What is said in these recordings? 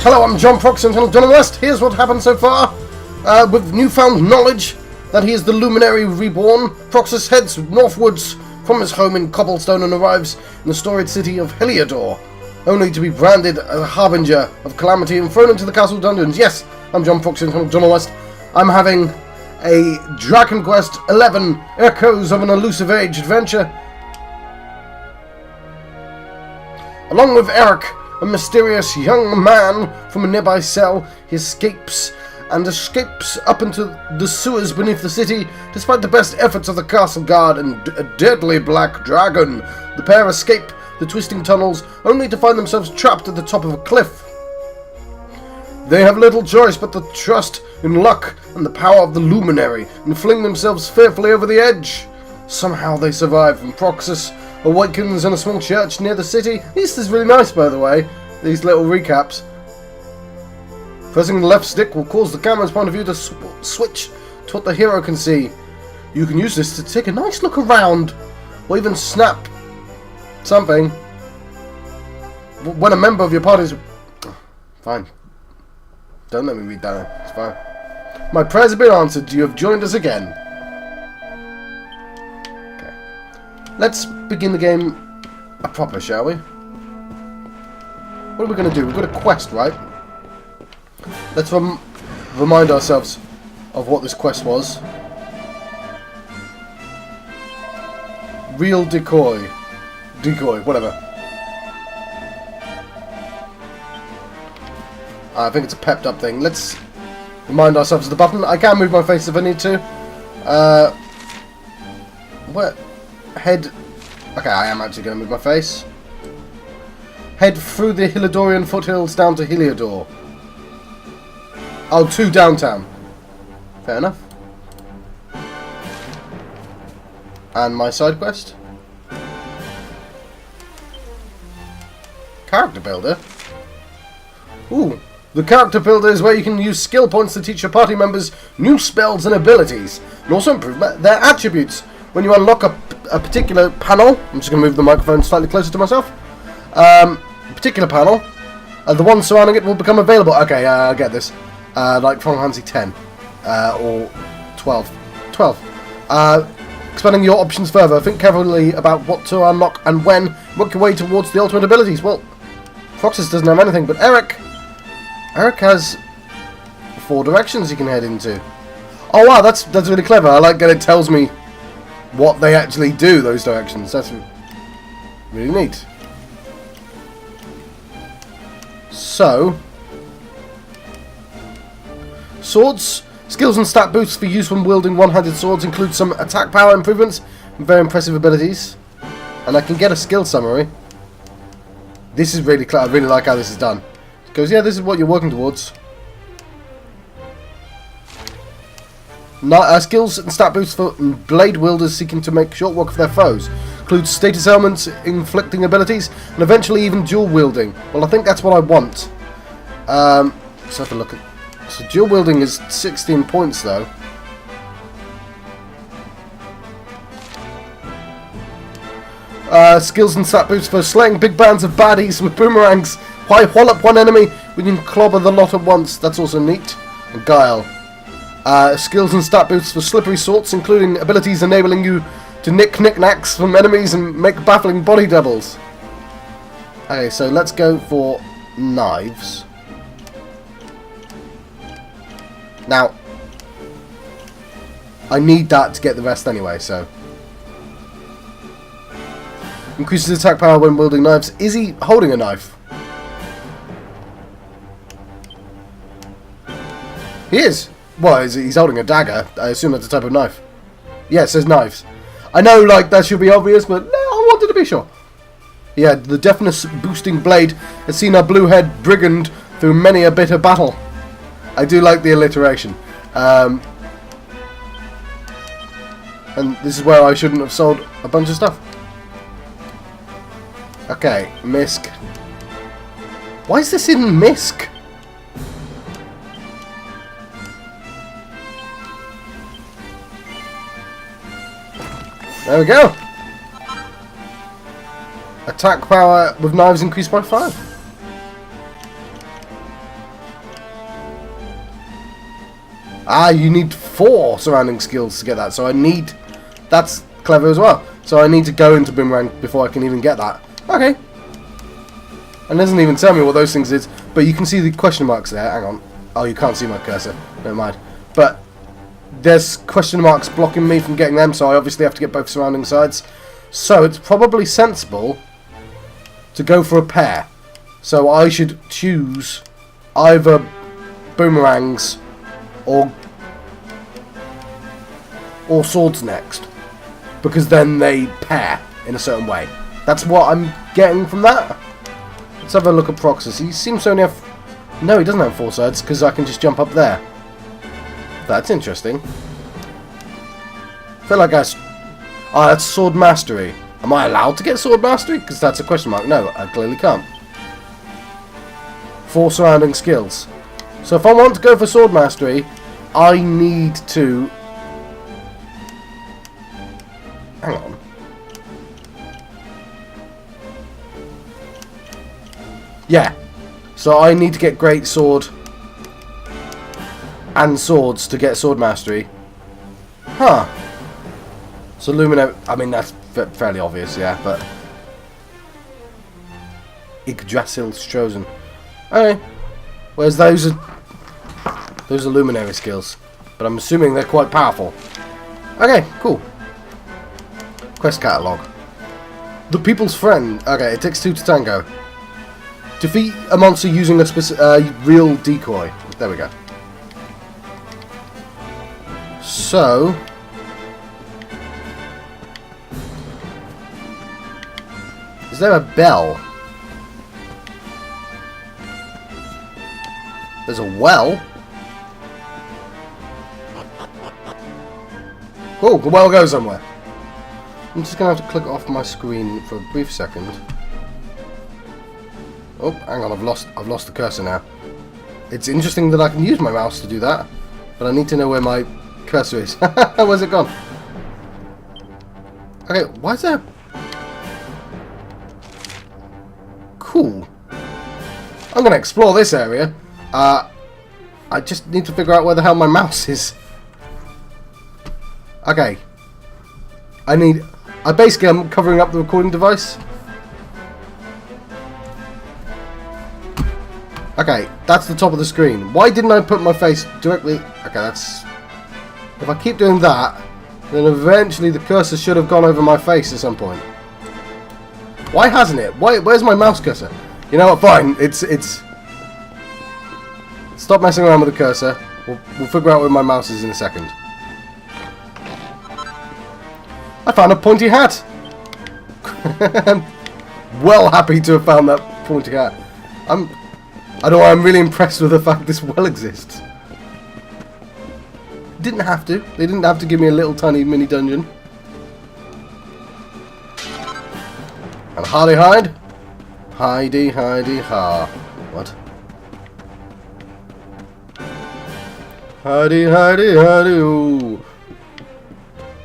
Hello, I'm John Prox and John West. Here's what happened so far. With newfound knowledge that he is the luminary reborn, Proxus heads northwards from his home in Cobblestone and arrives in the storied city of Heliodor, only to be branded as a harbinger of calamity and thrown into the castle dungeons. Yes, I'm John Prox and John West. I'm having a Dragon Quest XI Echoes of an Elusive Age adventure. Along with Erik, a mysterious young man from a nearby cell, he escapes up into the sewers beneath the city. Despite the best efforts of the castle guard and a deadly black dragon, the pair escape the twisting tunnels, only to find themselves trapped at the top of a cliff. They have little choice but to trust in luck and the power of the luminary, and fling themselves fearfully over the edge. Somehow they survive, and Proxus awakens in a small church near the city. This is really nice, by the way, these little recaps. Pressing the left stick will cause the camera's point of view to switch to what the hero can see. You can use this to take a nice look around, or even snap something when a member of your party is... Fine. Don't let me read that. It's fine. My prayers have been answered. You have joined us again. Okay. Let's begin the game proper, shall we? What are we going to do? We've got a quest, right? Let's remind ourselves of what this quest was. Real decoy. Decoy, whatever. I think it's a pepped up thing. Let's remind ourselves of the button. I can move my face if I need to. Where? Head... Okay, I am actually going to move my face. Head through the Heliodorian foothills down to Heliodor. Oh, to downtown. Fair enough. And my side quest? Character builder? Ooh. The character builder is where you can use skill points to teach your party members new spells and abilities, and also improve their attributes. When you unlock a particular panel, I'm just going to move the microphone slightly closer to myself. A particular panel, the one surrounding it will become available. Okay, I get this. Like Final Fantasy 10 or 12. 12. Expanding your options further. Think carefully about what to unlock and when. Work your way towards the ultimate abilities. Well, Proxus doesn't have anything, but Erik has 4 directions he can head into. Oh wow, that's really clever. I like that it tells me what they actually do, those directions. That's really neat. So, swords. Skills and stat boosts for use when wielding one-handed swords include some attack power improvements and very impressive abilities. And I can get a skill summary. This is really clever. I really like how this is done. It goes, yeah, this is what you're working towards. Skills and stat boosts for blade wielders seeking to make short work of their foes. Includes status elements, inflicting abilities, and eventually even dual wielding. Well, I think that's what I want. Let's have a look at... So dual wielding is 16 points though. Skills and stat boosts for slaying big bands of baddies with boomerangs. Why wallop one enemy when you can clobber the lot at once? That's also neat. And guile. Skills and stat boosts for slippery sorts, including abilities enabling you to nick knickknacks from enemies and make baffling body doubles. Okay, so let's go for knives. Now, I need that to get the rest anyway, so. Increases attack power when wielding knives. Is he holding a knife? He is. Well, he's holding a dagger. I assume that's a type of knife. Yeah, it says knives. I know, like, that should be obvious, but no, I wanted to be sure. Yeah, the deafness boosting blade has seen our blue-haired brigand through many a bitter battle. I do like the alliteration. And this is where I shouldn't have sold a bunch of stuff. Okay, Misk. Why is this in Misk? There we go. Attack power with knives increased by 5. Ah, you need 4 surrounding skills to get that, so I need... That's clever as well. So I need to go into boomerang before I can even get that. Okay. And it doesn't even tell me what those things is, but you can see the question marks there. Hang on. Oh, you can't see my cursor. Never mind. But there's question marks blocking me from getting them, so I obviously have to get both surrounding sides. So it's probably sensible to go for a pair. So I should choose either boomerangs or swords next, because then they pair in a certain way. That's what I'm getting from that. Let's have a look at Proxus. He seems to only have... No, he doesn't have 4 sides, because I can just jump up there. That's interesting. I feel like I... Ah, that's Sword Mastery. Am I allowed to get Sword Mastery? Because that's a question mark. No, I clearly can't. 4 surrounding skills. So if I want to go for Sword Mastery, I need to... Hang on. Yeah. So I need to get Great Sword and Swords to get Sword Mastery. Huh. So luminary... I mean, that's fairly obvious, yeah, but... Yggdrasil's chosen. Okay. Whereas those are luminary skills. But I'm assuming they're quite powerful. Okay, cool. Quest catalog. The People's Friend. Okay, it takes 2 to tango. Defeat a monster using a real decoy. There we go. So... Is there a bell? There's a well? Cool, the well goes somewhere. I'm just going to have to click off my screen for a brief second. Oh, hang on, I've lost the cursor now. It's interesting that I can use my mouse to do that, but I need to know where my cursor is. Where's it gone? Okay, why is there... Cool. I'm going to explore this area. I just need to figure out where the hell my mouse is. Okay. I'm covering up the recording device. Okay, that's the top of the screen. Why didn't I put my face directly... Okay, that's... If I keep doing that, then eventually the cursor should have gone over my face at some point. Why hasn't it? Where's my mouse cursor? You know what, fine. It's... Stop messing around with the cursor. We'll figure out where my mouse is in a second. I found a pointy hat! I'm well happy to have found that pointy hat. I don't know, I'm really impressed with the fact this well exists. Didn't have to. They didn't have to give me a little tiny mini dungeon. And Hardy hide? Hidey, hidey, ha. What? Hidey, hidey, hidey, ooh.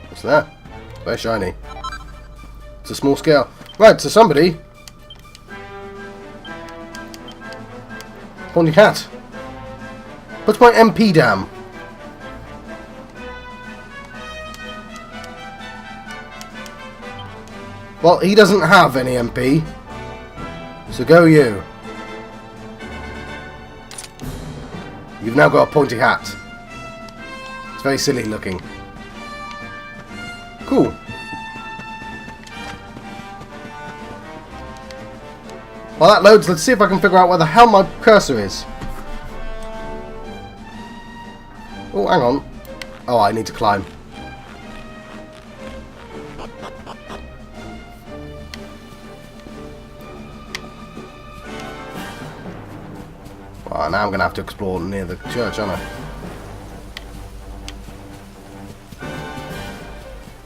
What's that? Very shiny. It's a small scale. Right, so somebody... Pointy hat. What's my MP down? Well, he doesn't have any MP. So go you. You've now got a pointy hat. It's very silly looking. Cool. While that loads, let's see if I can figure out where the hell my cursor is. Oh, hang on. Oh, I need to climb. Well, now I'm going to have to explore near the church, aren't I?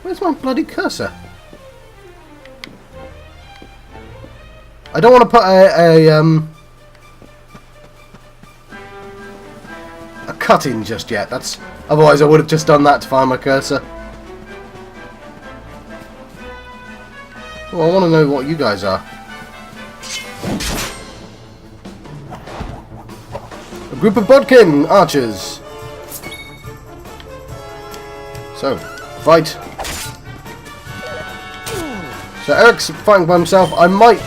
Where's my bloody cursor? I don't want to put a cut in just yet. That's otherwise I would have just done that to find my cursor. Well, I want to know what you guys are. A group of bodkin archers. So, fight. So Erik's fighting by himself. I might...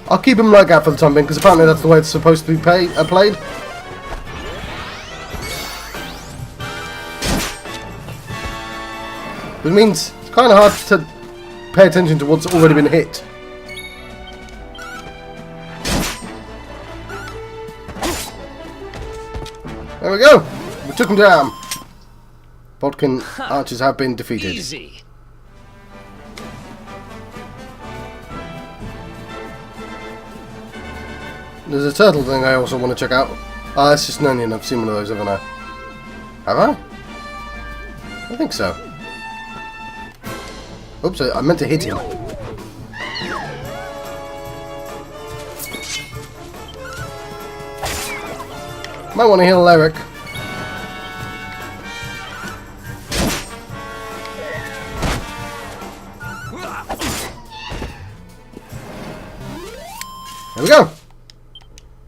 I'll keep him like that for the time being, because apparently that's the way it's supposed to be played. It means it's kind of hard to pay attention to what's already been hit. There we go! We took him down. Bodkin archers have been defeated. Easy. There's a turtle thing I also want to check out. Ah, that's just an onion. I've seen one of those, haven't I? Have I? I think so. Oops, I meant to hit him. Might want to heal Erik. There we go.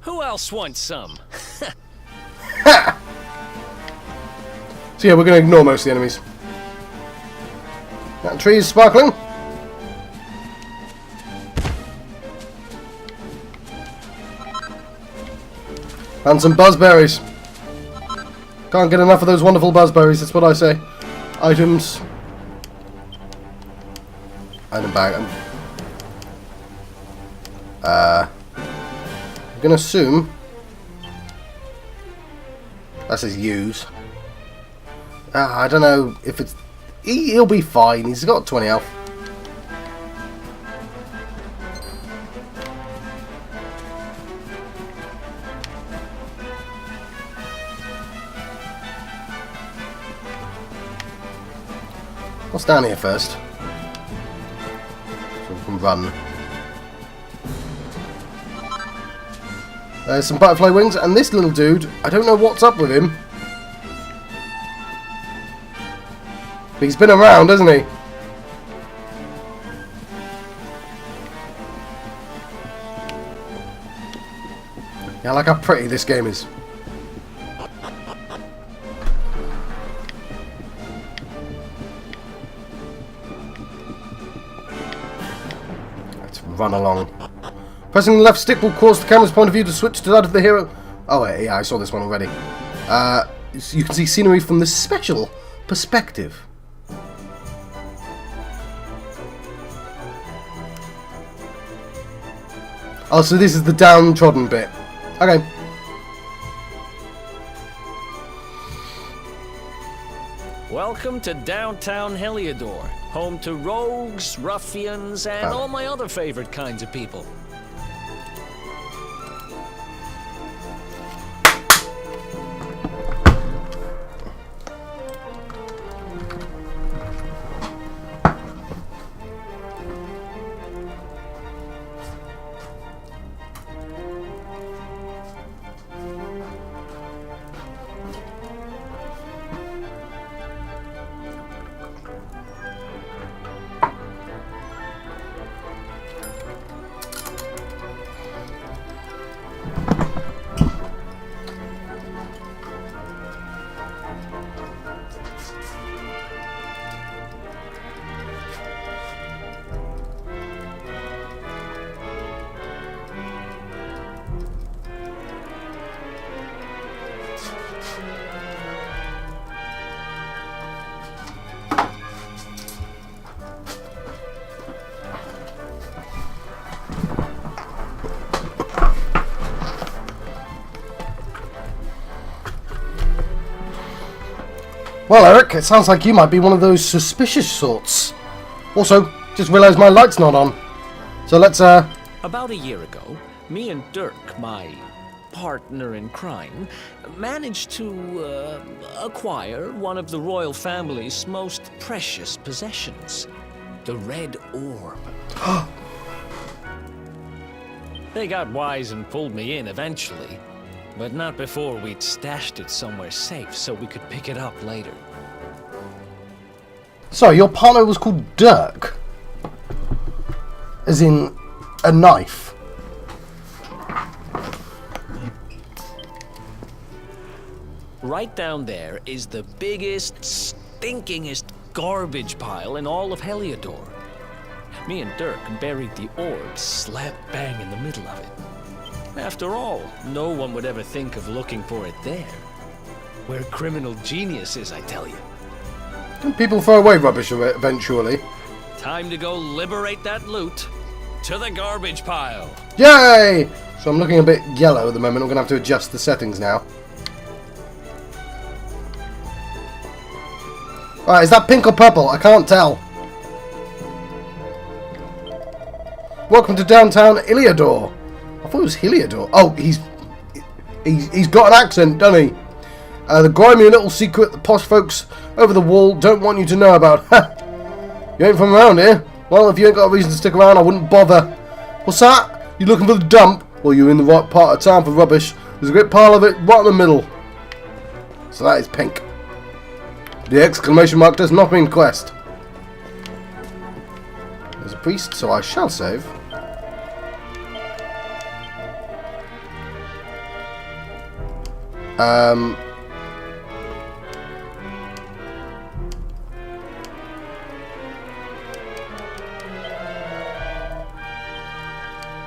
Who else wants some? Ha! So yeah, we're going to ignore most of the enemies. That tree is sparkling. And some buzzberries. Can't get enough of those wonderful buzzberries, that's what I say. Items. Item bag. I'm gonna assume that says use. I don't know if it's... He'll be fine, he's got 20 health. What's down here first? So we can run. There's some butterfly wings, and this little dude, I don't know what's up with him. But he's been around, hasn't he? Yeah, I like how pretty this game is. Let's run along. Pressing the left stick will cause the camera's point of view to switch to that of the hero. Oh, yeah, I saw this one already. You can see scenery from the special perspective. Oh, so this is the downtrodden bit. Okay. Welcome to downtown Heliodor, home to rogues, ruffians, and all my other favorite kinds of people. Well, Erik, it sounds like you might be one of those suspicious sorts. Also, just realised my light's not on. So let's, About a year ago, me and Derk, my partner in crime, managed to acquire one of the royal family's most precious possessions, the Red Orb. They got wise and pulled me in eventually, but not before we'd stashed it somewhere safe so we could pick it up later. Sorry, your partner was called Derk? As in, a knife. Right down there is the biggest, stinkingest garbage pile in all of Heliodor. Me and Derk buried the orb slap bang in the middle of it. After all, no one would ever think of looking for it there. We're criminal geniuses, I tell you. People throw away rubbish eventually. Time to go liberate that loot. To the garbage pile. Yay! So I'm looking a bit yellow at the moment. I'm going to have to adjust the settings now. Alright, is that pink or purple? I can't tell. Welcome to downtown Heliodor. I thought it was Heliodor. Oh, he's got an accent, doesn't he? The grimy little secret the posh folks over the wall don't want you to know about. You ain't from around here? Well, if you ain't got a reason to stick around, I wouldn't bother. What's that? You looking for the dump? Well, you're in the right part of town for rubbish. There's a great pile of it right in the middle. So that is pink. The exclamation mark does not mean quest. There's a priest, so I shall save.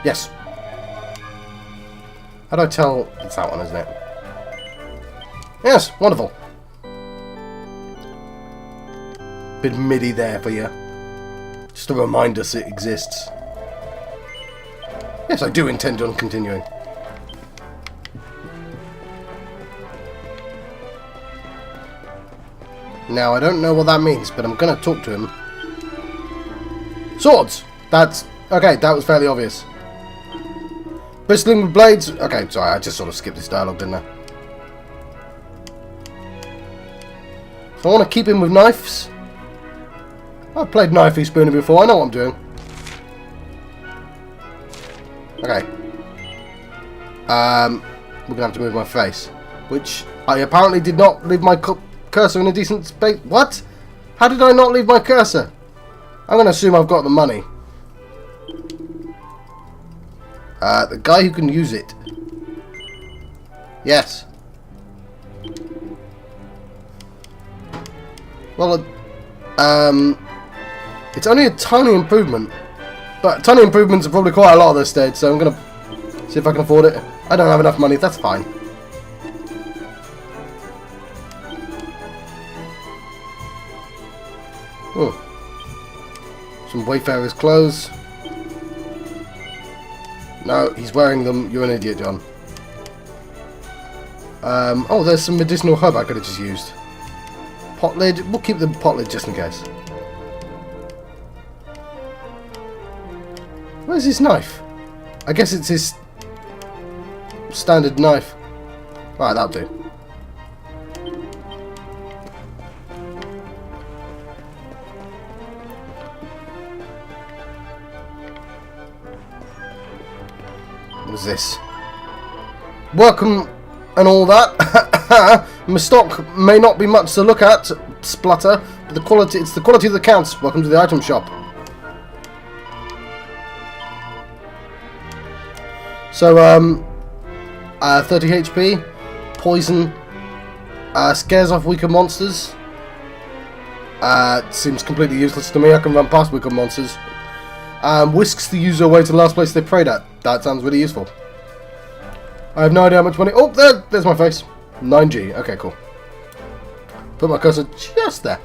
Yes. How do I tell? It's that one, isn't it? Yes, wonderful. Bit MIDI there for you. Just to remind us it exists. Yes, I do intend on continuing. Now, I don't know what that means, but I'm going to talk to him. Swords! That's... Okay, that was fairly obvious. Bristling with blades... Okay, sorry, I just sort of skipped this dialogue, didn't I? So I want to keep him with knives. I've played Knifey Spooner before, I know what I'm doing. Okay. We're going to have to move my face. Which, I apparently did not leave my cursor in a decent space. What? How did I not leave my cursor? I'm going to assume I've got the money. The guy who can use it. Yes. Well, it's only a tiny improvement. But tiny improvements are probably quite a lot at this stage, so I'm going to see if I can afford it. I don't have enough money, that's fine. Some Wayfarer's clothes. No, he's wearing them. You're an idiot, John. Oh, there's some medicinal herb I could have just used. Pot lid. We'll keep the pot lid just in case. Where's his knife? I guess it's his standard knife. Right, that'll do. What is this? Welcome and all that. My stock may not be much to look at, splutter, but it's the quality that counts. Welcome to the item shop. So, 30 HP, poison, scares off weaker monsters. Seems completely useless to me. I can run past weaker monsters. Whisks the user away to the last place they prayed at. That sounds really useful. I have no idea how much money... Oh, there's my face. 9G. Okay, cool. Put my cursor just there.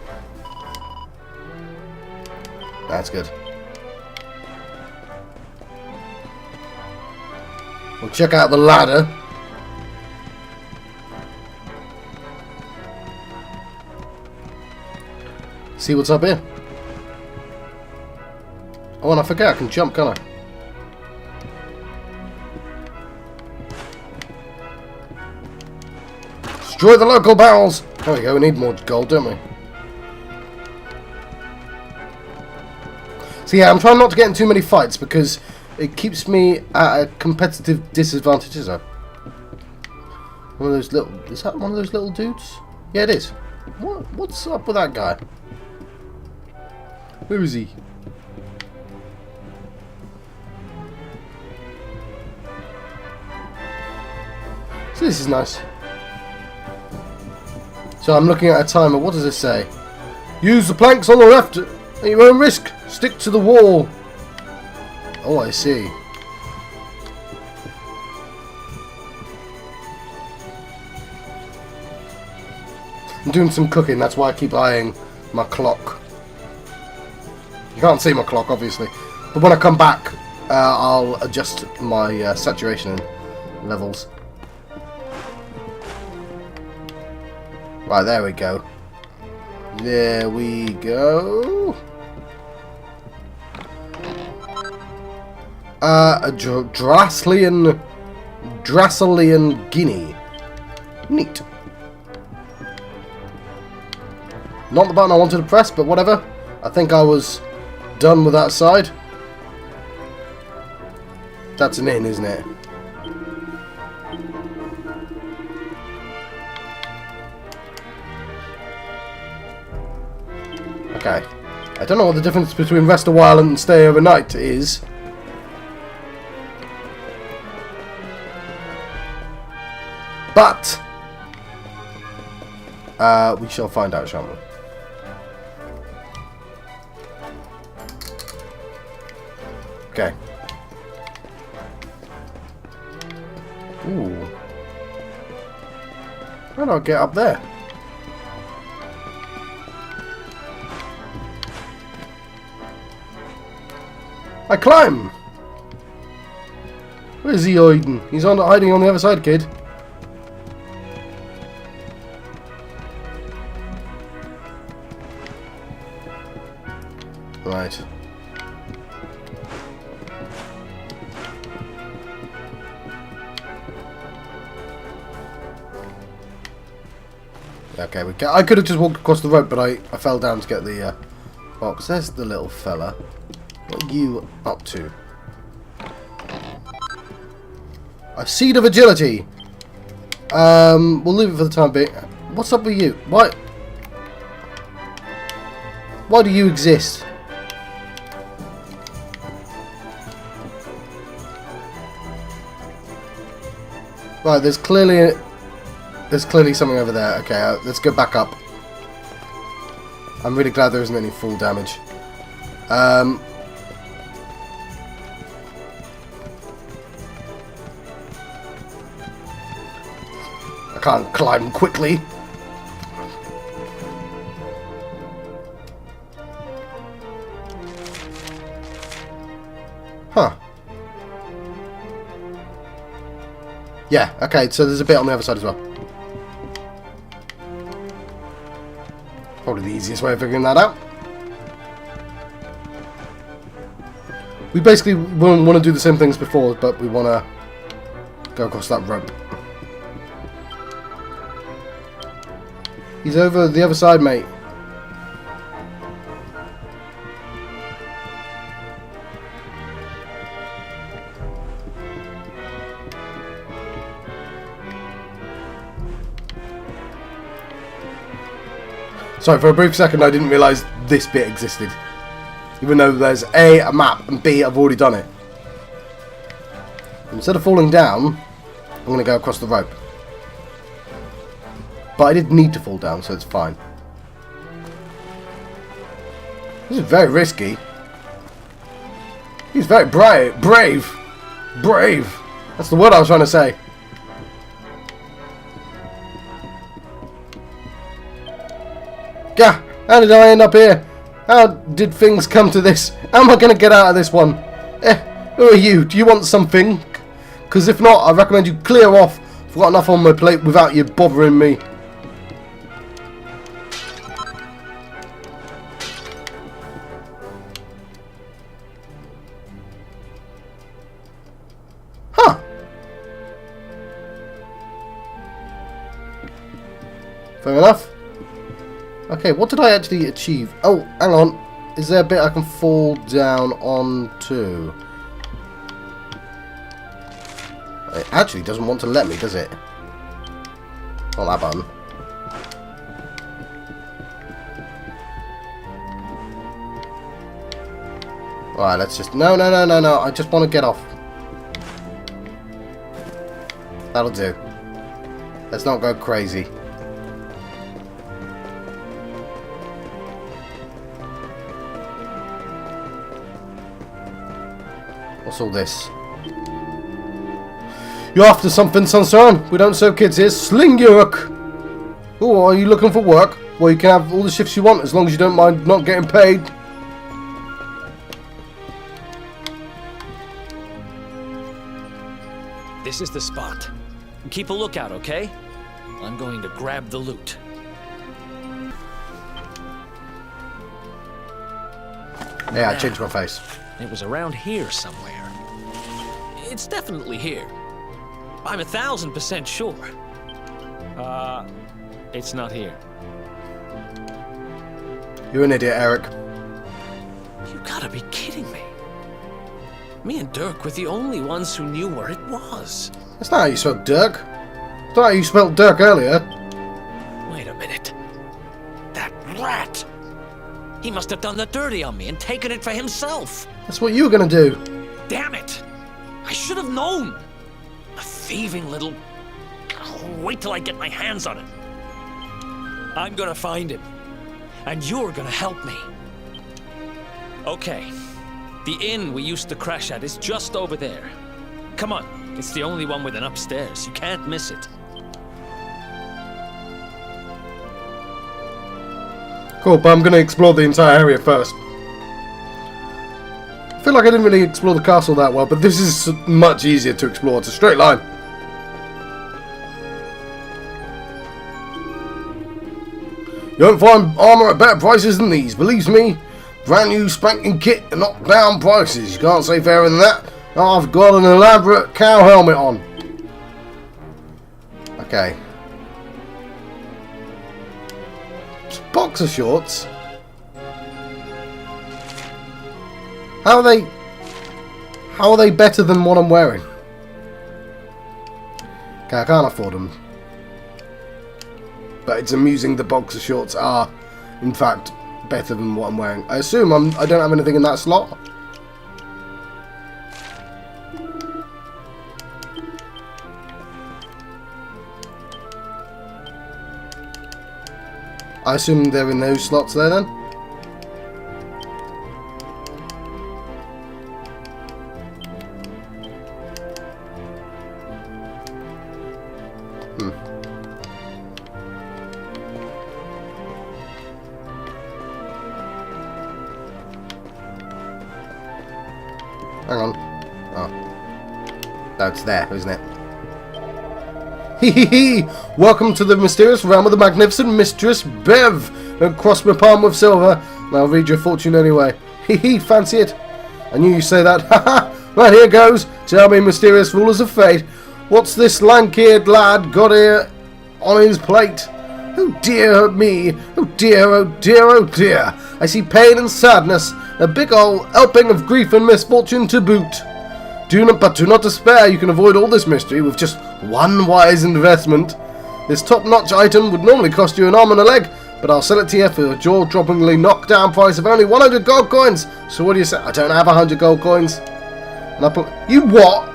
That's good. We'll check out the ladder. See what's up here. Oh, and I forget I can jump, can't I? Destroy the local barrels! There we go, we need more gold, don't we? So yeah, I'm trying not to get in too many fights because it keeps me at a competitive disadvantage, is it? One of those little... Is that one of those little dudes? Yeah, it is. What's up with that guy? Who is he? So this is nice. So I'm looking at a timer. What does it say? Use the planks on the left at your own risk. Stick to the wall. Oh, I see. I'm doing some cooking. That's why I keep eyeing my clock. You can't see my clock, obviously. But when I come back, I'll adjust my saturation levels. Right, there we go. There we go. A Drasselian guinea. Neat. Not the button I wanted to press, but whatever. I think I was done with that side. That's an inn, isn't it? Okay. I don't know what the difference between rest a while and stay overnight is. But we shall find out, shan't we? Okay. Ooh. How do I get up there? I climb! Where's he hiding? He's hiding on the other side, kid. Right. Okay, I could have just walked across the road, but I fell down to get the box. There's the little fella. What are you up to? A seed of agility. We'll leave it for the time being. What's up with you? Why do you exist? Right, there's clearly something over there. Okay, let's go back up. I'm really glad there isn't any full damage. I can't climb quickly. Huh. Yeah, okay, so there's a bit on the other side as well. Probably the easiest way of figuring that out. We basically want to do the same things before, but we want to go across that rope. He's over the other side, mate. Sorry, for a brief second I didn't realise this bit existed. Even though there's A map, and B, I've already done it. Instead of falling down, I'm going to go across the rope. But I did need to fall down, so it's fine. This is very risky. He's very brave. Brave. That's the word I was trying to say. Gah! How did I end up here? How did things come to this? How am I going to get out of this one? Who are you? Do you want something? Because if not, I recommend you clear off. I've got enough on my plate without you bothering me. Huh. Fair enough. Okay, what did I actually achieve? Oh, hang on. Is there a bit I can fall down onto? It actually doesn't want to let me, does it? Not that button. Alright, let's just... No. I just want to get off. That'll do. Let's not go crazy. What's all this? You're after something, sunshine? We don't sell kids here. Sling Erik! Oh, are you looking for work? Well, you can have all the shifts you want as long as you don't mind not getting paid. This is the spot. Keep a lookout, okay? I'm going to grab the loot. Yeah, I changed my face. It was around here somewhere. It's definitely here. I'm 1000% sure. It's not here. You're an idiot, Erik. You gotta be kidding me. Me and Derk were the only ones who knew where it was. That's not how you spelled Derk. That's not how you spelled Derk earlier. Wait a minute. That rat! He must have done the dirty on me and taken it for himself. That's what you were going to do. Damn it! I should have known. A thieving little... Oh, wait till I get my hands on it. I'm gonna find him. And you're gonna help me. Okay. The inn we used to crash at is just over there. Come on. It's the only one with an upstairs. You can't miss it. Cool, but I'm going to explore the entire area first. I feel like I didn't really explore the castle that well, but this is much easier to explore. It's a straight line. You won't find armour at better prices than these, believe me. Brand new spanking kit and knockdown prices. You can't say fairer than that. I've got an elaborate cow helmet on. Okay. Boxer shorts? How are they better than what I'm wearing? Okay, I can't afford them. But it's amusing the boxer shorts are, in fact, better than what I'm wearing. I assume I don't have anything in that slot. I assume they're in those slots there then. Hang on. Oh. No, it's there, isn't it? Hee hee hee! Welcome to the mysterious realm of the magnificent Mistress Bev! Don't cross my palm with silver, and I'll read your fortune anyway. Hee hee, fancy it? I knew you'd say that. Ha ha! Well, here goes. Tell me, mysterious rulers of fate, what's this lank-eared lad got here on his plate? Oh dear me! Oh dear, oh dear, oh dear! I see pain and sadness, a big ol' helping of grief and misfortune to boot. Do not despair, you can avoid all this mystery with just one wise investment. This top-notch item would normally cost you an arm and a leg, but I'll sell it to you for a jaw-droppingly knockdown price of only 100 gold coins. So what do you say? I don't have 100 gold coins. And I put... You what?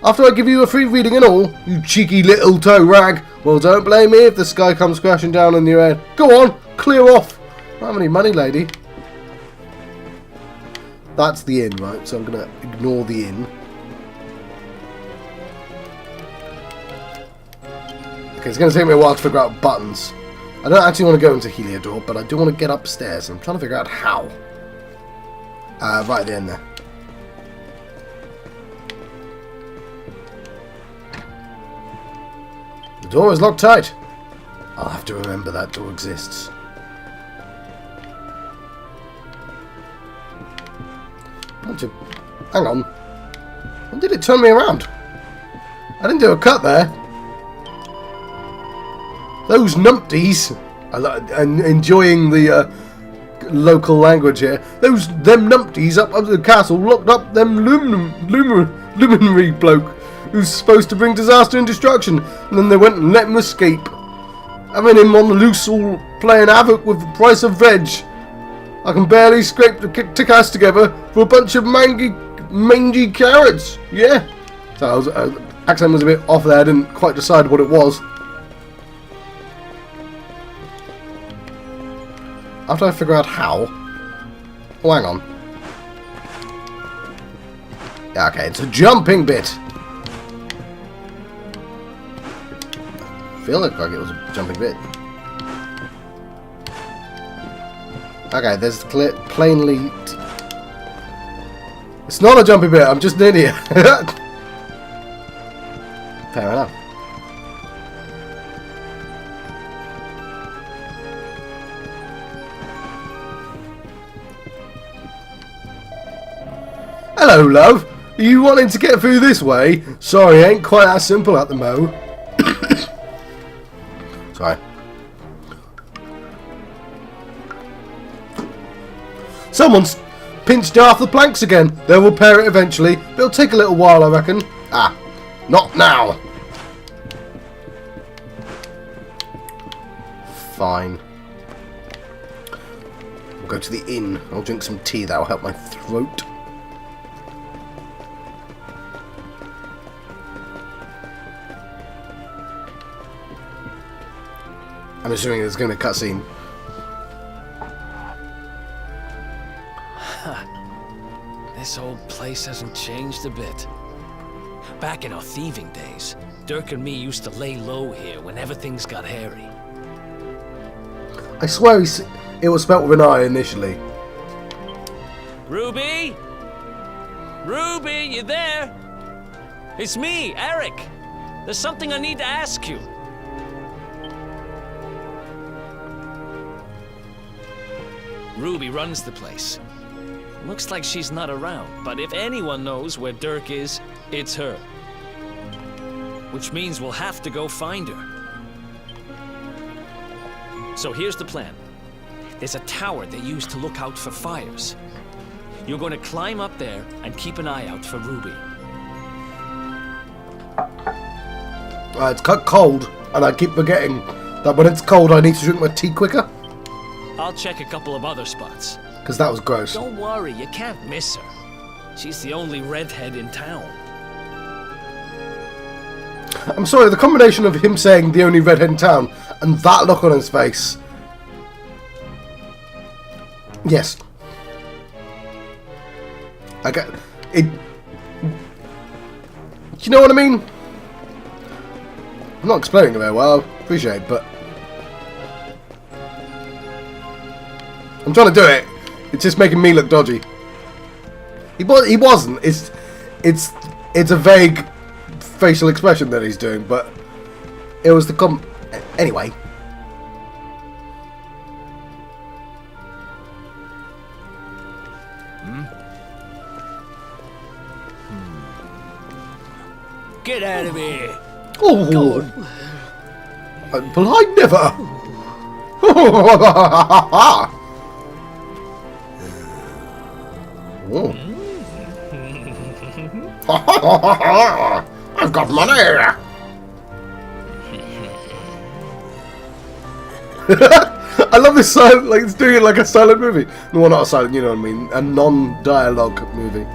After I give you a free reading and all, you cheeky little toe rag. Well, don't blame me if the sky comes crashing down on your head. Go on, clear off. I don't have any money, lady. That's the inn, right? So I'm going to ignore the inn. Okay, it's going to take me a while to figure out buttons. I don't actually want to go into Heliodor, but I do want to get upstairs. I'm trying to figure out how. Right at the end there. The door is locked tight. I'll have to remember that door exists. Hang on. When did it turn me around? I didn't do a cut there. Those numpties. I'm enjoying the local language here. Them numpties up the castle locked up them luminary bloke who's supposed to bring disaster and destruction, and then they went and let him escape. Having him on the loose all playing havoc with the price of veg. I can barely scrape the cash together for a bunch of mangy carrots. Yeah. So accent was a bit off there. I didn't quite decide what it was. After I figure out how... Oh, hang on. Yeah, okay, it's a jumping bit. I feel like it was a jumping bit. Okay, there's plainly... It's not a jumping bit, I'm just an idiot. Fair enough. Hello, love. Are you wanting to get through this way? Sorry, ain't quite that simple at the mo. Sorry. Someone's pinched half the planks again. They'll repair it eventually, but it'll take a little while, I reckon. Ah, not now. Fine. We'll go to the inn. I'll drink some tea. That'll help my throat. I'm assuming there's going to be a cutscene. This old place hasn't changed a bit. Back in our thieving days, Derk and me used to lay low here whenever things got hairy. I swear it was spelt with an I initially. Ruby? Ruby, you there? It's me, Erik. There's something I need to ask you. Ruby runs the place. Looks like she's not around, but if anyone knows where Derk is, it's her. Which means we'll have to go find her. So here's the plan. There's a tower they use to look out for fires. You're going to climb up there and keep an eye out for Ruby. It's cold, and I keep forgetting that when it's cold I need to drink my tea quicker. I'll check a couple of other spots. Because that was gross. Don't worry, you can't miss her. She's the only redhead in town. I'm sorry, the combination of him saying the only redhead in town and that look on his face. Yes. I get it. You know what I mean? I'm not explaining it very well, I appreciate it, but I'm trying to do it. It's just making me look dodgy. He wasn't. It's a vague facial expression that he's doing, but it was the anyway. Get out of here! Oh, well, I never. Oh. I've got money. I love this silent, like it's doing it like a silent movie. No, not a silent, you know what I mean, a non-dialogue movie.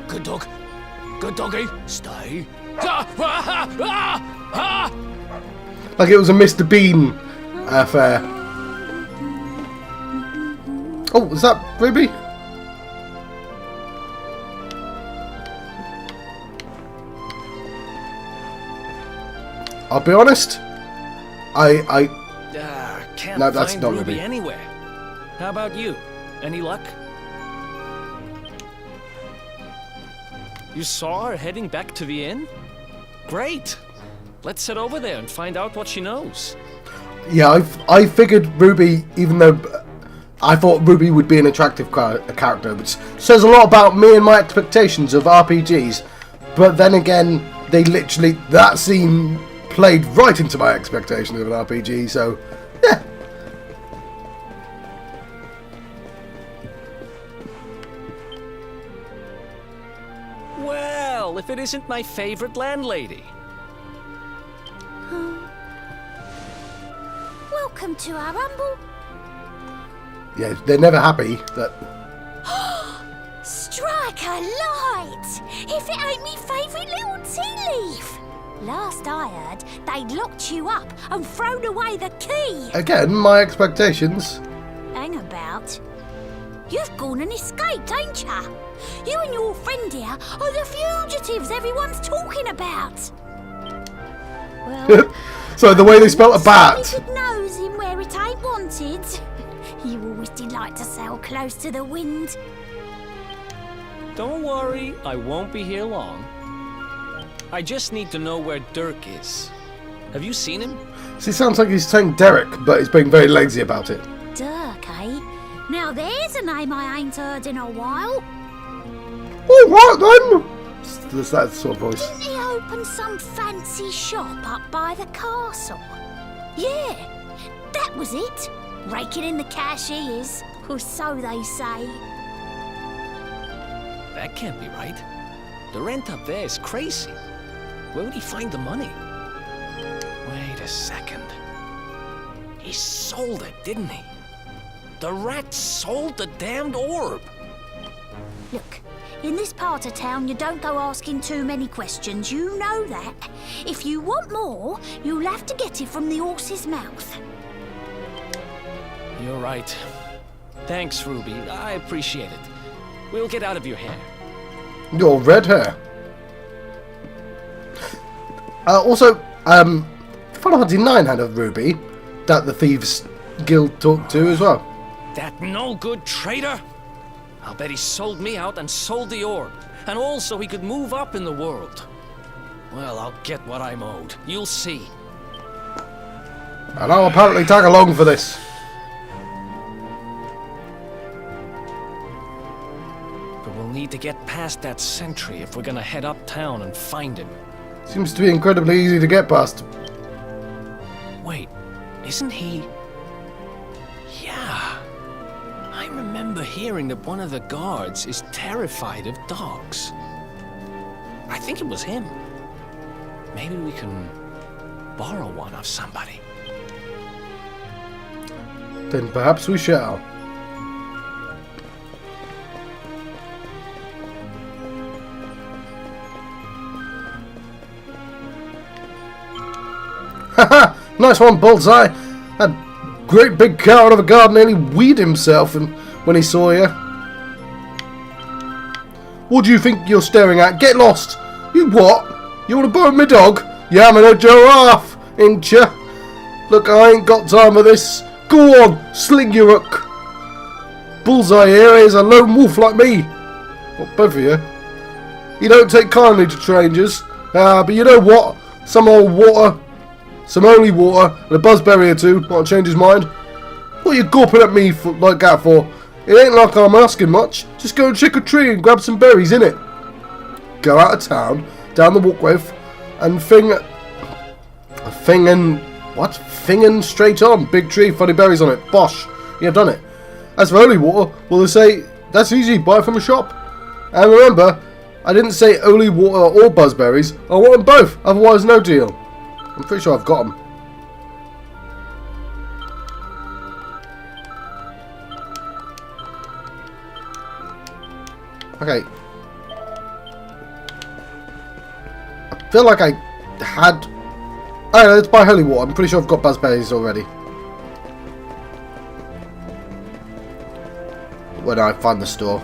Good dog. Good doggy. Stay. Like it was a Mr. Bean affair. Oh, is that Ruby? I'll be honest. Can't no, that's find not Ruby Ruby anywhere. How about you? Any luck? You saw her heading back to the inn? Great. Let's head over there and find out what she knows. Yeah, I figured Ruby, even though I thought Ruby would be an attractive character, which says a lot about me and my expectations of RPGs. But then again, that scene played right into my expectations of an RPG, so yeah. Well, if it isn't my favorite landlady. Welcome to our humble Yeah, they're never happy that... Strike a light! If it ain't me favourite little tea leaf! Last I heard, they'd locked you up and thrown away the key! Again, my expectations. Hang about. You've gone and escaped, ain't ya? You and your friend here are the fugitives everyone's talking about! Well... So the way they spelt a bat. Stick your nose in where it ain't wanted. You always delight to sail close to the wind. Don't worry, I won't be here long. I just need to know where Derk is. Have you seen him? See, sounds like he's saying Derek, but he's being very lazy about it. Derk, eh? Now there's a name I ain't heard in a while. Oh, what then? It's that sort of voice. Didn't he open some fancy shop up by the castle? Yeah, that was it. Raking in the cash he is, or so they say. That can't be right. The rent up there is crazy. Where would he find the money? Wait a second. He sold it, didn't he? The rat sold the damned orb. Look, in this part of town you don't go asking too many questions, you know that. If you want more, you'll have to get it from the horse's mouth. You're right. Thanks, Ruby. I appreciate it. We'll get out of your hair. Your red hair. Also, Final Fantasy 9 had a ruby that the Thieves Guild talked to as well. That no-good traitor? I'll bet he sold me out and sold the orb. And also he could move up in the world. Well, I'll get what I'm owed. You'll see. And I'll apparently tag along for this. But we'll need to get past that sentry if we're gonna head uptown and find him. Seems to be incredibly easy to get past. Wait, isn't he... Yeah. I remember hearing that one of the guards is terrified of dogs. I think it was him. Maybe we can borrow one of somebody. Then perhaps we shall. Haha! Nice one, Bullseye! That great big coward of a guard nearly weed himself when he saw you. What do you think you're staring at? Get lost! You what? You want to borrow my dog? You having a giraffe, ain't ya? Look, I ain't got time for this. Go on, sling your hook. Bullseye here is a lone wolf like me. Well, both of you. You don't take kindly to strangers. But you know what? Some old water, some holy water, and a buzzberry or two might change his mind. What are you gawping at me like that for? It ain't like I'm asking much. Just go and check a tree and grab some berries, innit? Go out of town, down the walkway, and fingin' straight on. Big tree, funny berries on it. Bosh. You've done it. As for holy water, well, they say that's easy. Buy it from a shop. And remember, I didn't say holy water or buzzberries. I want them both. Otherwise, no deal. I'm pretty sure I've got them. Okay. I feel like I had... Oh, let's buy holy water. I'm pretty sure I've got buzzberries already. When I find the store.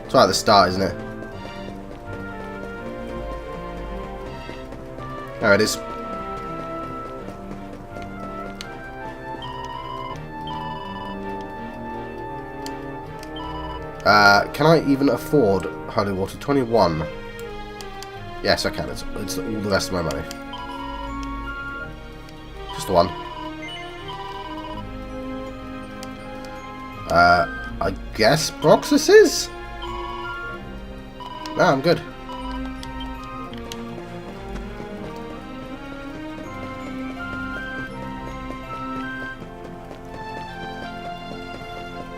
It's right at the start, isn't it? There it is. Can I even afford holy water? 21. Yes, I can. It's all the rest of my money. Just the one. I guess Broxus is? No, I'm good.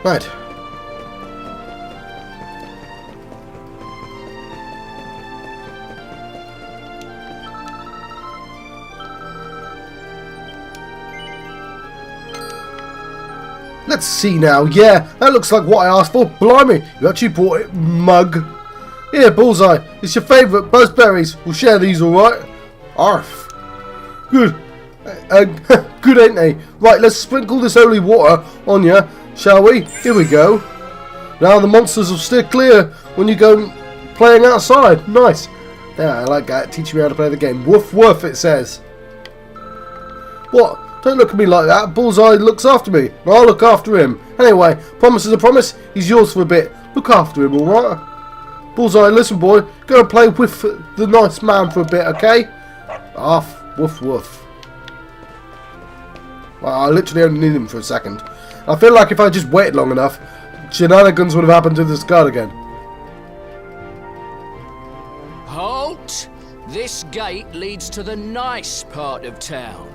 Right. Let's see now. Yeah, that looks like what I asked for. Blimey, you actually brought it, mug. Here, Bullseye. It's your favourite buzzberries. We'll share these, alright? Arf. Good. Good, ain't they? Right, let's sprinkle this holy water on you, shall we? Here we go. Now the monsters will steer clear when you go playing outside. Nice. Yeah, I like that. Teaching me how to play the game. Woof woof, it says. What? Don't look at me like that. Bullseye looks after me, and I'll look after him. Anyway, promise is a promise. He's yours for a bit. Look after him, alright? Bullseye, listen, boy. Go and play with the nice man for a bit, okay? Arf. Woof woof. Well, I literally only need him for a second. I feel like if I just waited long enough, shenanigans would have happened to this guard again. Halt! This gate leads to the nice part of town.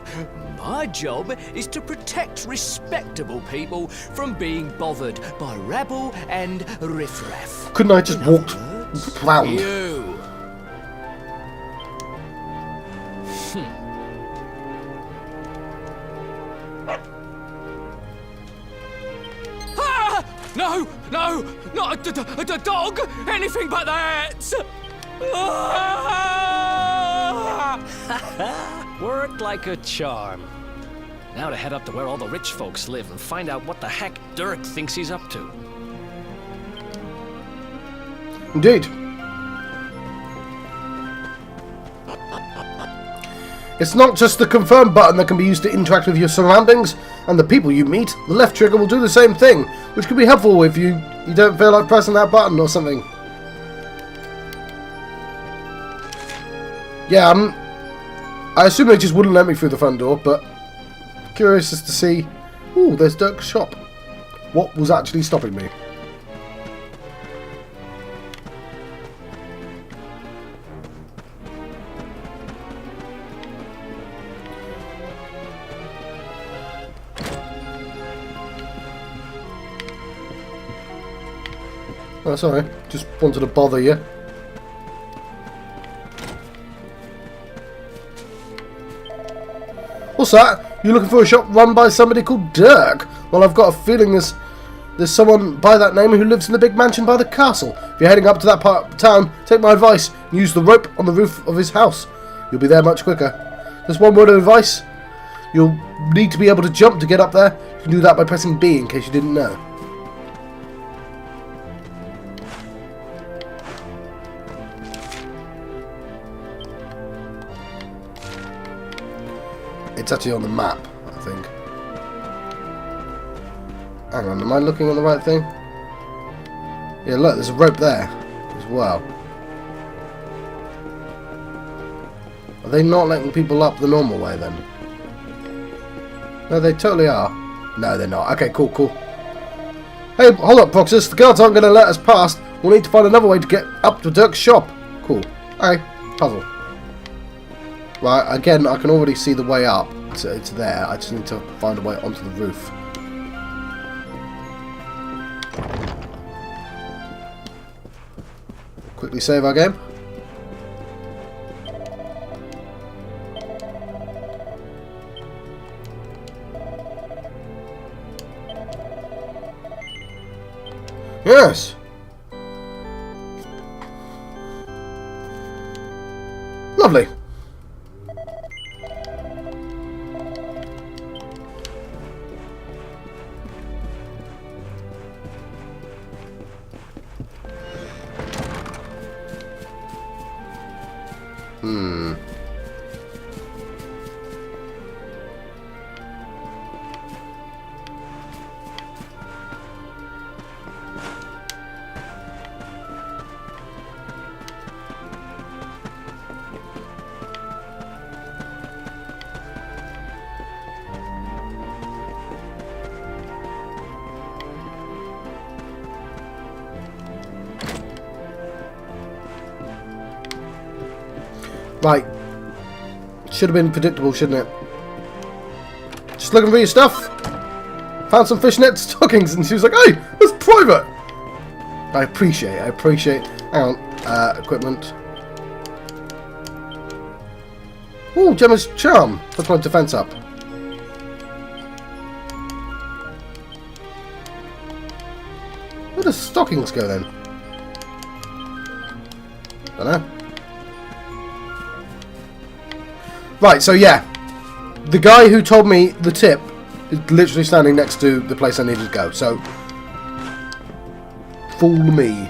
My job is to protect respectable people from being bothered by rabble and riffraff. Couldn't I just walk round? You. Ah! No, no, not a dog. Anything but that. Worked like a charm. Now to head up to where all the rich folks live and find out what the heck Derk thinks he's up to. Indeed. It's not just the confirm button that can be used to interact with your surroundings and the people you meet. The left trigger will do the same thing, which can be helpful if you don't feel like pressing that button or something. Yeah, I assume they just wouldn't let me through the front door, but curious as to see. Ooh, there's Derk's shop. What was actually stopping me? Oh, sorry. Just wanted to bother you. What's that? You looking for a shop run by somebody called Derk? Well, I've got a feeling there's someone by that name who lives in the big mansion by the castle. If you're heading up to that part of town, take my advice and use the rope on the roof of his house. You'll be there much quicker. Just one word of advice. You'll need to be able to jump to get up there. You can do that by pressing B in case you didn't know. It's actually on the map, I think. Hang on, am I looking at the right thing? Yeah, look, there's a rope there as well. Are they not letting people up the normal way then? No, they totally are. No, they're not. Okay, cool, cool. Hey, hold up, Proxus. The guards aren't going to let us past. We'll need to find another way to get up to Derk's shop. Cool. Okay, puzzle. Right, again, I can already see the way up. It's there. I just need to find a way onto the roof. Quickly save our game. Yes! Lovely. Right. Should have been predictable, shouldn't it? Just looking for your stuff. Found some fishnet stockings, and she was like, "Hey, that's private." I appreciate. Hang on. Equipment. Ooh, Gemma's charm. Puts my defense up. stockings go then? Dunno. Right, so yeah. The guy who told me the tip is literally standing next to the place I needed to go, so... Fool me.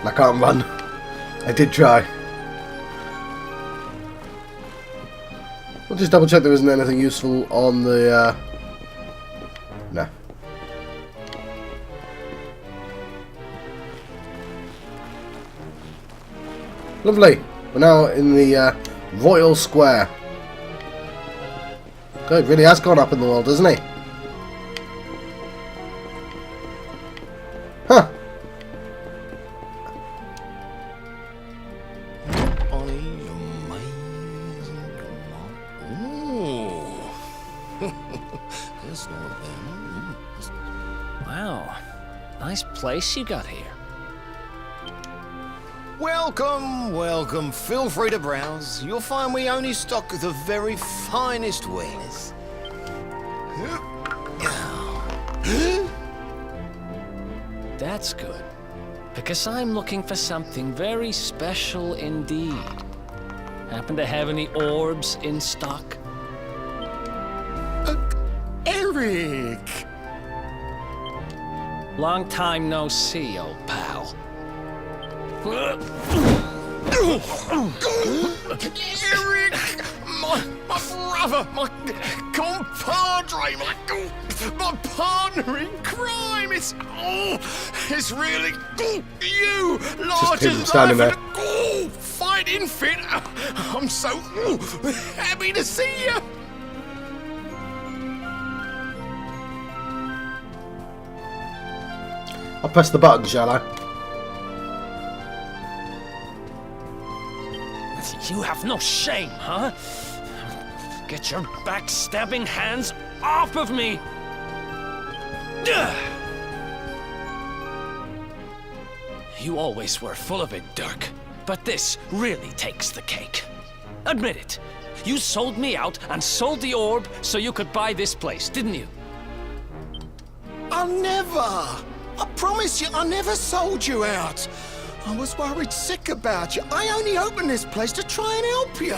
I can't run. I did try. We'll just double check there isn't anything useful on the... No. Lovely. We're now in the Royal Square. God, really has gone up in the world, hasn't he? Huh. Wow, nice place you got here. Welcome, welcome. Feel free to browse. You'll find we only stock the very finest wares. That's good, because I'm looking for something very special indeed. Happen to have any orbs in stock? Erik! Long time no see, old pal. Erik! My brother, my compadre, my partner in crime! It's really you! Larger him standing there. Fighting fit! I'm so happy to see you! I'll press the button, shall I? You have no shame, huh? Get your backstabbing hands off of me! You always were full of it, Derk. But this really takes the cake. Admit it. You sold me out and sold the orb so you could buy this place, didn't you? I never! I promise you, I never sold you out. I was worried sick about you. I only opened this place to try and help you.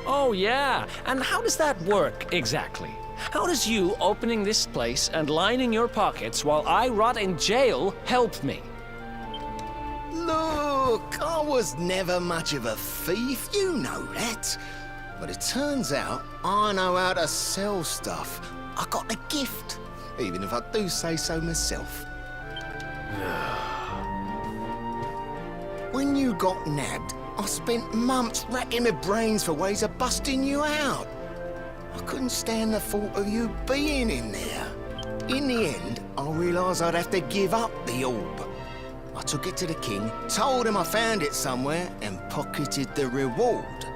Oh, yeah. And how does that work, exactly? How does you opening this place and lining your pockets while I rot in jail help me? Look, I was never much of a thief, you know that. But it turns out I know how to sell stuff. I got a gift, even if I do say so myself. When you got nabbed, I spent months racking my brains for ways of busting you out. I couldn't stand the thought of you being in there. In the end, I realised I'd have to give up the orb. I took it to the king, told him I found it somewhere, and pocketed the reward.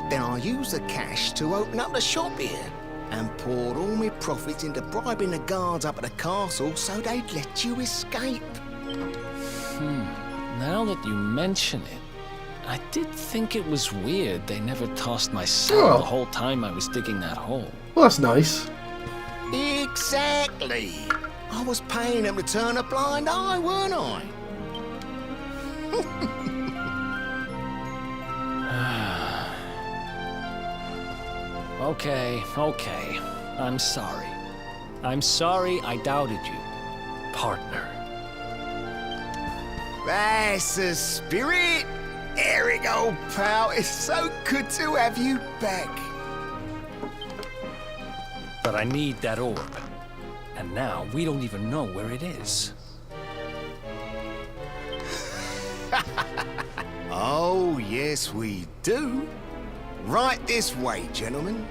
Then I used the cash to open up the shop here, and poured all my profits into bribing the guards up at the castle so they'd let you escape. Now that you mention it, I did think it was weird they never tossed my cell the whole time I was digging that hole. Well, that's nice. Exactly. I was paying them to turn a blind eye, weren't I? Okay. I'm sorry. I'm sorry I doubted you, partner. That's the spirit. Erik, old pal, it's so good to have you back. But I need that orb. And now we don't even know where it is. Oh, yes, we do. Right this way, gentlemen.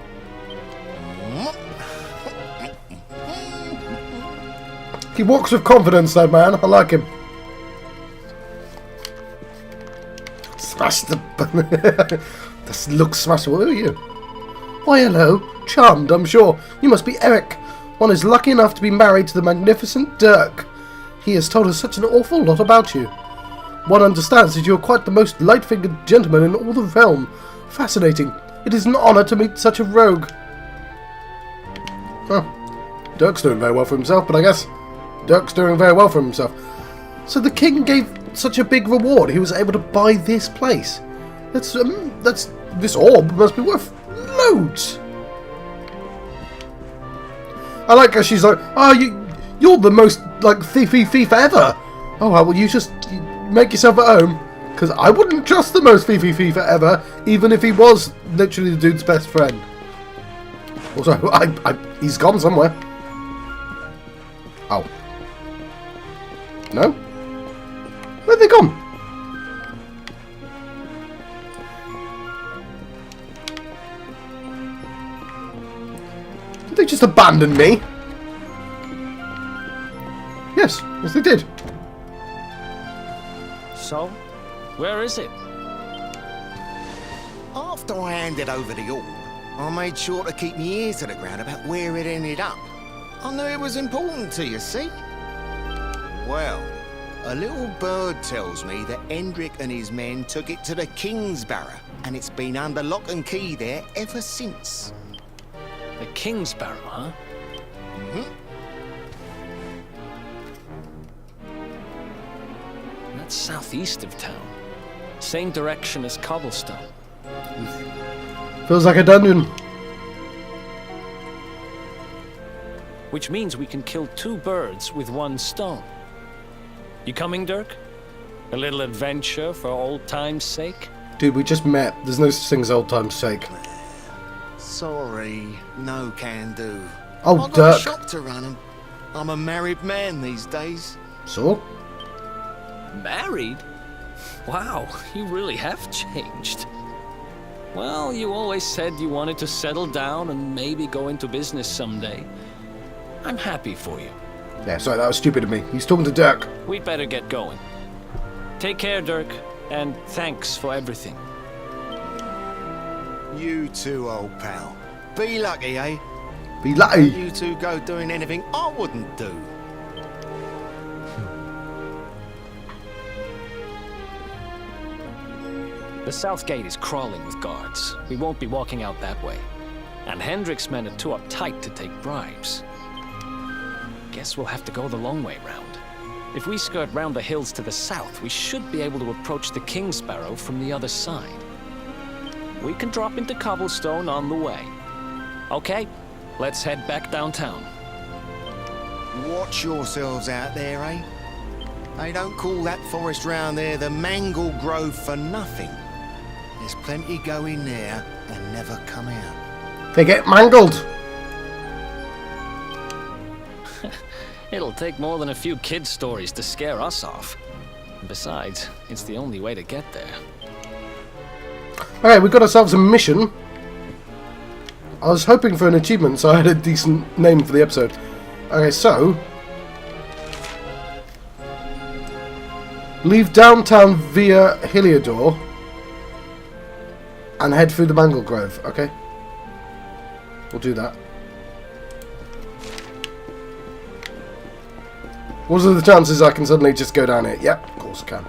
He walks with confidence, though, man. I like him. Smash the button. This looks smashed. Who are you? Why, hello. Charmed, I'm sure. You must be Erik. One is lucky enough to be married to the magnificent Derk. He has told us such an awful lot about you. one understands that you are quite the most light-fingered gentleman in all the realm. Fascinating. It is an honor to meet such a rogue. Huh. Derk's doing very well for himself, but I guess Derk's doing very well for himself. So the king gave such a big reward, he was able to buy this place. This orb must be worth loads. I like how she's like, oh, you're the most, like, thief ever. Oh, well, you just make yourself at home. Because I wouldn't trust the most thief ever, even if he was literally the dude's best friend. Also, he's gone somewhere. Oh. No? Where'd they gone? Did they just abandon me? Yes, they did. So, where is it? After I handed over the orb, I made sure to keep my ears to the ground about where it ended up. I knew it was important to you, see? Well, a little bird tells me that Hendrik and his men took it to the King's Barrow, and it's been under lock and key there ever since. The King's Barrow, huh? Mm-hmm. That's southeast of town. Same direction as Cobblestone. Feels like a dungeon. Which means we can kill 2 birds with 1 stone. You coming, Derk? A little adventure for old time's sake? Dude, we just met. There's no such thing as old time's sake. Sorry, no can do. Oh, I've got a Derk. shop to run, and I'm a married man these days. So? Married? Wow, you really have changed. Well, you always said you wanted to settle down and maybe go into business someday. I'm happy for you. Yeah, sorry, that was stupid of me. He's talking to Derk. We'd better get going. Take care, Derk, and thanks for everything. You too, old pal. Be lucky, eh? Be lucky. You two go doing anything I wouldn't do. The south gate is crawling with guards. We won't be walking out that way. And Hendrik's men are too uptight to take bribes. Guess we'll have to go the long way round. If we skirt round the hills to the south, we should be able to approach the King's Barrow from the other side. We can drop into Cobblestone on the way. Okay, let's head back downtown. Watch yourselves out there, eh? They don't call that forest round there the Mangle Grove for nothing. There's plenty go in there and never come out. They get mangled. It'll take more than a few kids' stories to scare us off. Besides, it's the only way to get there. Okay, we got ourselves a mission. I was hoping for an achievement, so I had a decent name for the episode. Okay, so leave downtown via Heliodor and head through the Mangle Grove, okay? We'll do that. What are the chances I can suddenly just go down here? Yep, of course I can.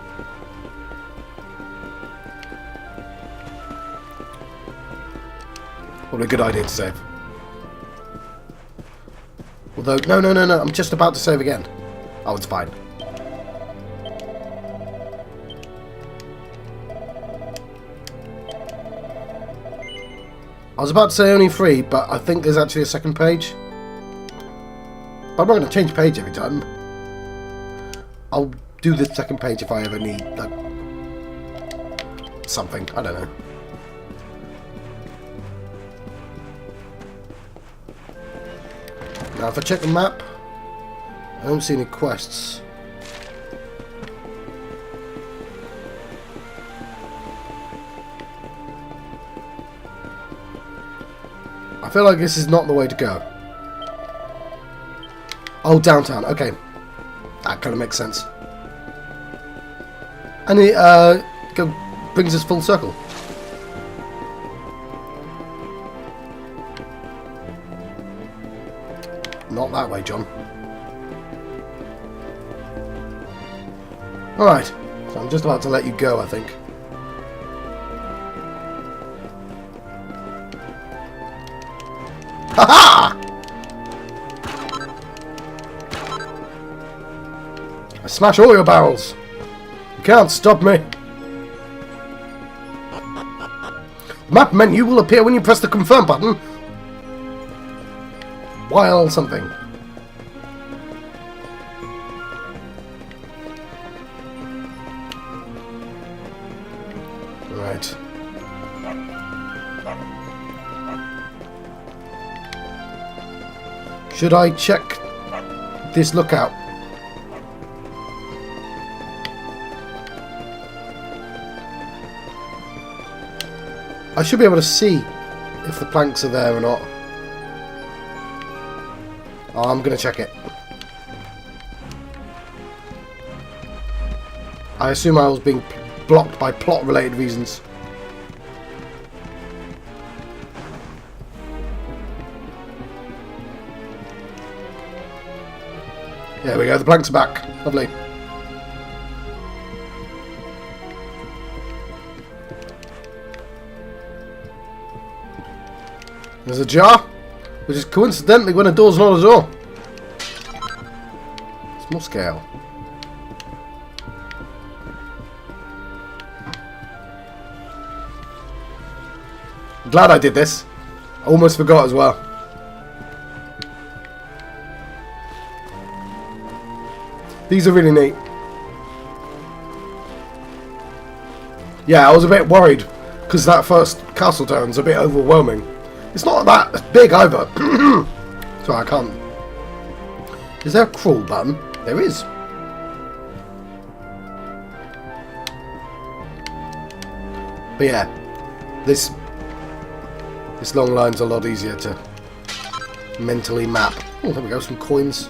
What a good idea to save. Although, no, I'm just about to save again. Oh, it's fine. I was about to say only 3, but I think there's actually a second page. But I'm not going to change page every time. I'll do the second page if I ever need, like, something. I don't know. Now, if I check the map, I don't see any quests. I feel like this is not the way to go. Oh, downtown. Okay. That kind of makes sense. And it brings us full circle. Not that way, John. Alright. So I'm just about to let you go, I think. Ha-ha! I smash all your barrels. You can't stop me. The map menu will appear when you press the confirm button. While something. Right. Should I check this lookout? I should be able to see if the planks are there or not. Oh, I'm going to check it. I assume I was being blocked by plot-related reasons. There we go, the planks are back. Lovely. There's a jar, which is coincidentally when a door's not a door. Small scale. Glad I did this. I almost forgot as well. These are really neat. Yeah, I was a bit worried because that first castle town's a bit overwhelming. It's not that big either. So I can't. Is there a crawl button? There is. But yeah, this long line's a lot easier to mentally map. Oh, there we go, some coins.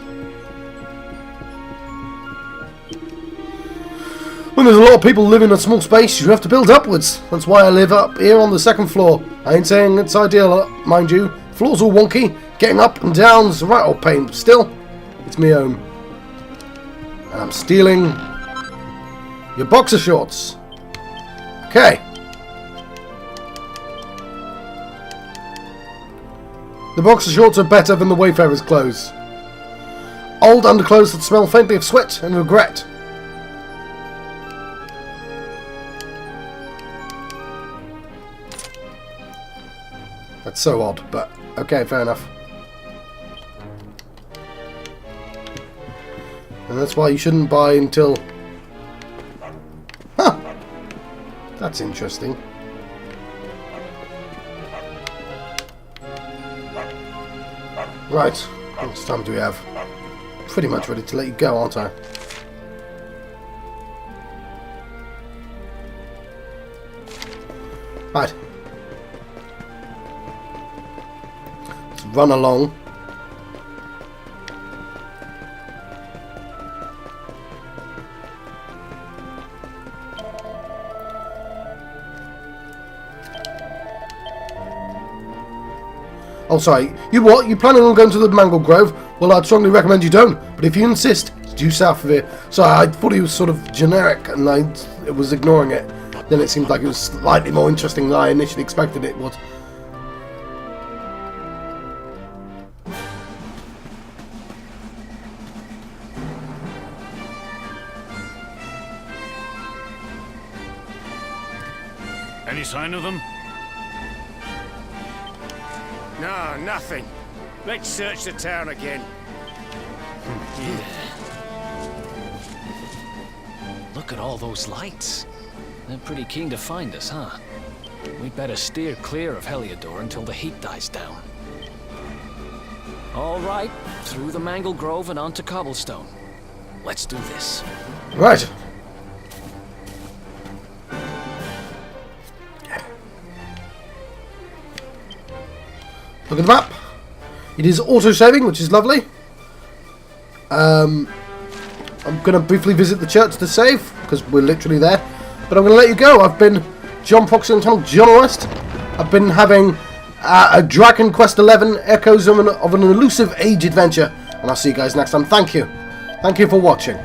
When there's a lot of people living in a small space, you have to build upwards. That's why I live up here on the second floor. I ain't saying it's ideal, mind you. Floor's all wonky. Getting up and down's a right old pain, but still, it's me home. And I'm stealing your boxer shorts. Okay. The boxer shorts are better than the Wayfarer's clothes. Old underclothes that smell faintly of sweat and regret. That's so odd, but okay, fair enough. And that's why you shouldn't buy until... Huh! That's interesting. Right, how much time do we have? Pretty much ready to let you go, aren't I? Right. Let's run along. Oh, sorry. You what? You planning on going to the Mangle Grove? Well, I'd strongly recommend you don't. But if you insist, it's due south of here. Sorry, I thought he was sort of generic, and I was ignoring it. Then it seemed like it was slightly more interesting than I initially expected it was. Any sign of them? No, nothing. Let's search the town again. Look at all those lights. They're pretty keen to find us, huh? We'd better steer clear of Heliodor until the heat dies down. All right, through the Mangle Grove and onto Cobblestone. Let's do this. Right. Look at the map. It is auto-saving, which is lovely. I'm going to briefly visit the church to save, because we're literally there. But I'm going to let you go. I've been John Proxy on channel John West. I've been having a Dragon Quest XI Echoes of an Elusive Age adventure. And I'll see you guys next time. Thank you. Thank you for watching.